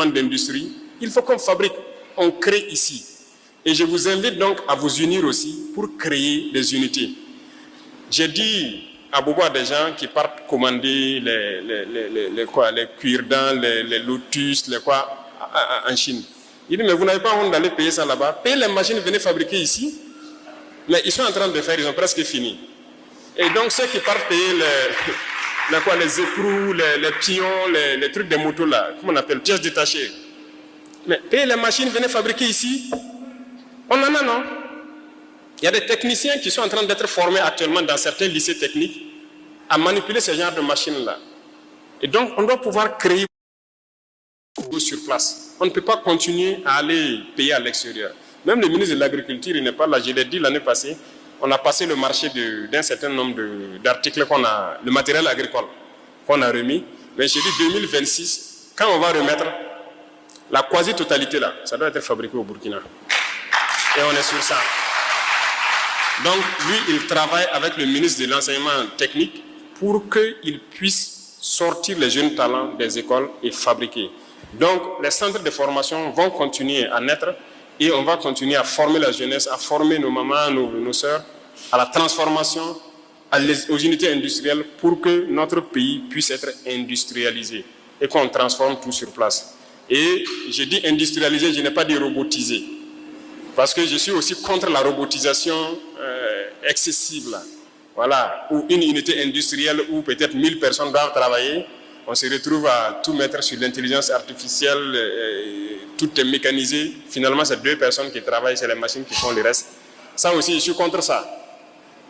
d'industrie, il faut qu'on fabrique, on crée ici. Et je vous invite donc à vous unir aussi pour créer des unités. J'ai dit à beaucoup des gens qui partent commander les cure-dents, les lotus, les quoi en Chine. Il dit, mais vous n'avez pas honte d'aller payer ça là-bas. Payez les machines, venez fabriquer ici. Mais ils sont en train de faire, ils ont presque fini. Et donc ceux qui partent payer les écrous, les pions, les trucs des motos là, comment on appelle, pièces détachées. Mais payez les machines, venez fabriquer ici. On en a, non? Il y a des techniciens qui sont en train d'être formés actuellement dans certains lycées techniques à manipuler ce genre de machines-là. Et donc, on doit pouvoir créer sur place. On ne peut pas continuer à aller payer à l'extérieur. Même le ministre de l'Agriculture, il n'est pas là. Je l'ai dit l'année passée, on a passé le marché d'un certain nombre d'articles le matériel agricole qu'on a remis. Mais j'ai dit 2026, quand on va remettre la quasi-totalité là, ça doit être fabriqué au Burkina. Et on est sur ça. Donc, lui, il travaille avec le ministre de l'Enseignement technique pour qu'il puisse sortir les jeunes talents des écoles et fabriquer. Donc, les centres de formation vont continuer à naître et on va continuer à former la jeunesse, à former nos mamans, nos sœurs, à la transformation, aux unités industrielles pour que notre pays puisse être industrialisé et qu'on transforme tout sur place. Et je dis industrialisé, je n'ai pas dit robotisé. Parce que je suis aussi contre la robotisation excessive. Là. Voilà, ou une unité industrielle où peut-être 1000 personnes doivent travailler, on se retrouve à tout mettre sur l'intelligence artificielle, tout est mécanisé. Finalement, c'est 2 personnes qui travaillent, c'est les machines qui font le reste. Ça aussi, je suis contre ça.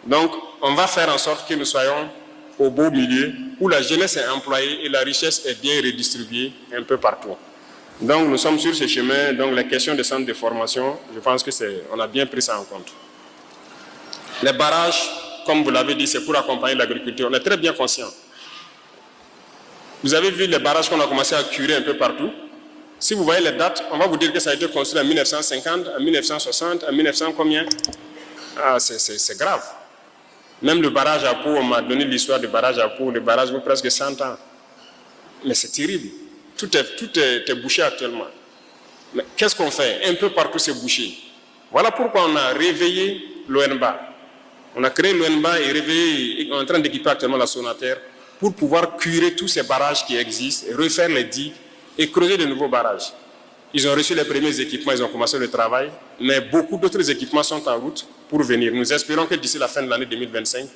Donc, on va faire en sorte que nous soyons au beau milieu, où la jeunesse est employée et la richesse est bien redistribuée un peu partout. Donc, nous sommes sur ce chemin. Donc, les questions de centres de formation, je pense qu'on a bien pris ça en compte. Les barrages, comme vous l'avez dit, c'est pour accompagner l'agriculture. On est très bien conscients. Vous avez vu les barrages qu'on a commencé à curer un peu partout. Si vous voyez les dates, on va vous dire que ça a été construit en 1950, en 1960, en 1900 combien? Ah, c'est grave. Même le barrage à Pau, on m'a donné l'histoire du barrage à Pau, le barrage vaut presque 100 ans. Mais c'est terrible. Tout est bouché actuellement. Mais qu'est-ce qu'on fait? Un peu partout c'est bouché. Voilà pourquoi on a réveillé l'ONBA. On a créé l'ONBA et réveillé, on est en train d'équiper actuellement la Sonaterre pour pouvoir curer tous ces barrages qui existent, refaire les digues et creuser de nouveaux barrages. Ils ont reçu les premiers équipements, ils ont commencé le travail, mais beaucoup d'autres équipements sont en route pour venir. Nous espérons que d'ici la fin de l'année 2025,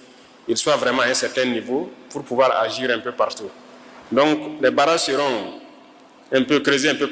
ils soient vraiment à un certain niveau pour pouvoir agir un peu partout. Donc, les barrages seront un peu creusés, un peu